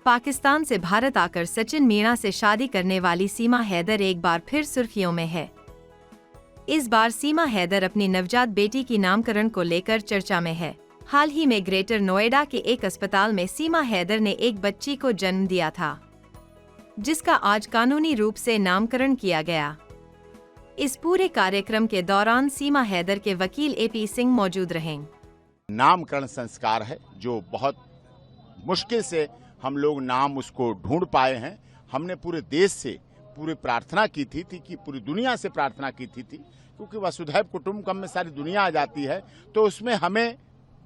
पाकिस्तान से भारत आकर सचिन मीणा से शादी करने वाली सीमा हैदर एक बार फिर सुर्खियों में है। इस बार सीमा हैदर अपनी नवजात बेटी की नामकरण को लेकर चर्चा में है। हाल ही में ग्रेटर नोएडा के एक अस्पताल में सीमा हैदर ने एक बच्ची को जन्म दिया था, जिसका आज कानूनी रूप से नामकरण किया गया। इस पूरे कार्यक्रम के दौरान सीमा हैदर के वकील AP सिंह मौजूद रहे। नामकरण संस्कार है जो बहुत मुश्किल से हम लोग नाम उसको ढूंढ पाए हैं। हमने पूरे देश से पूरी प्रार्थना की थी कि पूरी दुनिया से प्रार्थना की थी क्योंकि वसुधैव कुटुंबकम में सारी दुनिया आ जाती है, तो उसमें हमें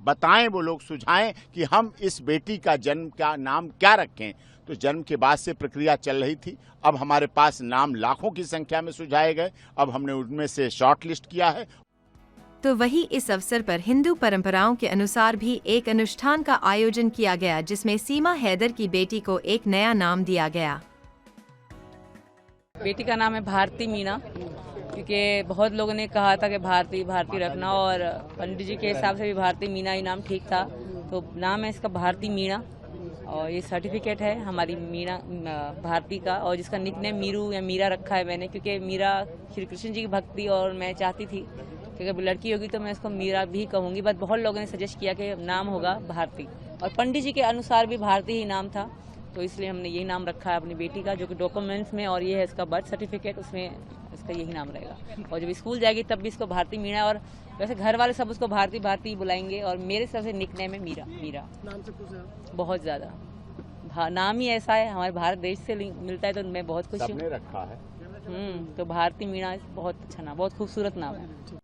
बताएं, वो लोग सुझाएं कि हम इस बेटी का जन्म का नाम क्या रखें। तो जन्म के बाद से प्रक्रिया चल रही थी। अब हमारे पास नाम लाखों की संख्या में सुझाए गए। अब हमने उनमें से शॉर्ट लिस्ट किया है। तो वही इस अवसर पर हिंदू परंपराओं के अनुसार भी एक अनुष्ठान का आयोजन किया गया, जिसमें सीमा हैदर की बेटी को एक नया नाम दिया गया। बेटी का नाम है भारती मीणा, क्योंकि बहुत लोगों ने कहा था कि भारती भारती रखना, और पंडित जी के हिसाब से भी भारती मीणा ही नाम ठीक था, तो नाम है इसका भारती मीणा। और ये सर्टिफिकेट है हमारी मीणा भारती का, और जिसका निकनेम मीरू या मीरा रखा है मैंने, क्योंकि मीरा श्री कृष्ण जी की भक्ति, और मैं चाहती थी कि अगर लड़की होगी तो मैं इसको मीरा भी कहूँगी, बट बहुत लोगों ने सजेस्ट किया कि नाम होगा भारती, और पंडित जी के अनुसार भी भारती ही नाम था, तो इसलिए हमने यही नाम रखा है अपनी बेटी का, जो कि डॉक्यूमेंट्स में, और ये है इसका बर्थ सर्टिफिकेट, उसमें इसका यही नाम रहेगा। और जब स्कूल जाएगी तब भी इसको भारती मीणा, और वैसे घर वाले सब उसको भारती भारती बुलाएंगे, और मेरे सबसे निकनेम है मीरा। मीरा नाम से खुश है बहुत ज़्यादा, नाम ही ऐसा है, हमारे भारत देश से मिलता है, तो मैं बहुत खुश हूँ। रखा है तो भारती मीणा बहुत अच्छा नाम, बहुत खूबसूरत नाम है।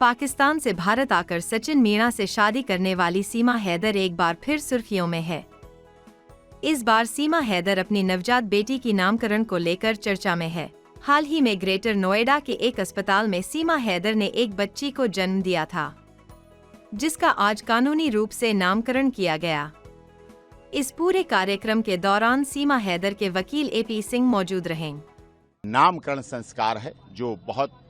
पाकिस्तान से भारत आकर सचिन मीणा से शादी करने वाली सीमा हैदर एक बार फिर सुर्खियों में है। इस बार सीमा हैदर अपनी नवजात बेटी की नामकरण को लेकर चर्चा में है। हाल ही में ग्रेटर नोएडा के एक अस्पताल में सीमा हैदर ने एक बच्ची को जन्म दिया था, जिसका आज कानूनी रूप से नामकरण किया गया। इस पूरे कार्यक्रम के दौरान सीमा हैदर के वकील AP सिंह मौजूद रहे। नामकरण संस्कार है जो बहुत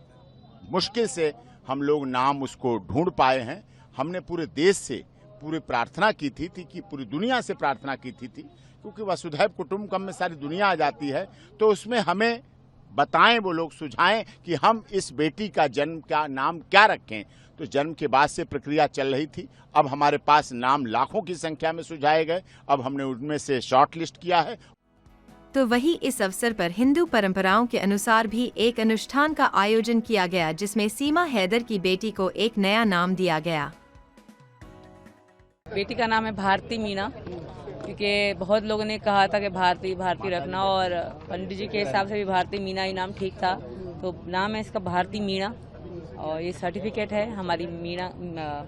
मुश्किल से हम लोग नाम उसको ढूंढ पाए हैं। हमने पूरे देश से पूरी प्रार्थना की थी कि पूरी दुनिया से प्रार्थना की थी क्योंकि वसुधैव कुटुंबकम में सारी दुनिया आ जाती है, तो उसमें हमें बताएं, वो लोग सुझाएं कि हम इस बेटी का जन्म का नाम क्या रखें। तो जन्म के बाद से प्रक्रिया चल रही थी। अब हमारे पास नाम लाखों की संख्या में सुझाए गए। अब हमने उनमें से शॉर्ट लिस्ट किया है। तो वही इस अवसर पर हिंदू परंपराओं के अनुसार भी एक अनुष्ठान का आयोजन किया गया, जिसमें सीमा हैदर की बेटी को एक नया नाम दिया गया। बेटी का नाम है भारती मीणा, क्योंकि बहुत लोगों ने कहा था कि भारती भारती रखना, और पंडित जी के हिसाब से भी भारती मीणा ही नाम ठीक था, तो नाम है इसका भारती मीणा। और ये सर्टिफिकेट है हमारी मीणा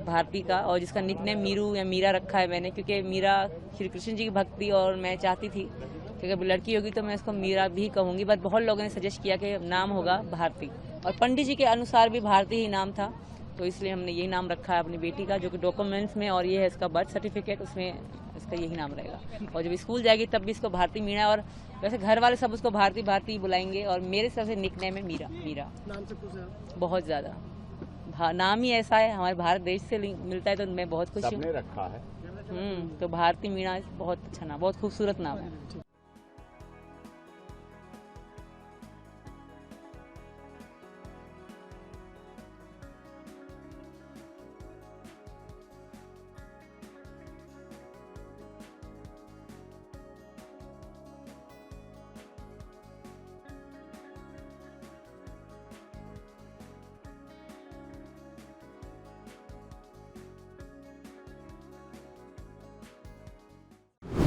भारती का, और जिसका निकनेम मीरू या मीरा रखा है मैंने, क्योंकि मीरा श्री कृष्ण जी की भक्ति, और मैं चाहती थी कि अगर लड़की होगी तो मैं इसको मीरा भी कहूँगी, बट बहुत लोगों ने सजेस्ट किया कि नाम होगा भारती, और पंडित जी के अनुसार भी भारती ही नाम था, तो इसलिए हमने यही नाम रखा है अपनी बेटी का, जो कि डॉक्यूमेंट्स में, और ये है इसका बर्थ सर्टिफिकेट, उसमें इसका यही नाम रहेगा। और जब स्कूल जाएगी तब भी इसको भारती मीणा, और वैसे घर वाले सब उसको भारती भारती बुलाएंगे, और मेरे सबसे निकनेम है मीरा। मीरा नाम से खुश है बहुत ज़्यादा, नाम ही ऐसा है, हमारे भारत देश से मिलता है, तो मैं बहुत खुश हूँ। रखा है तो भारती मीणा बहुत अच्छा नाम, बहुत खूबसूरत नाम है।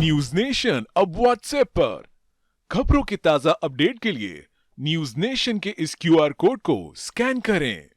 न्यूज नेशन अब व्हाट्सएप पर खबरों के ताजा अपडेट के लिए न्यूज नेशन के इस QR कोड को स्कैन करें।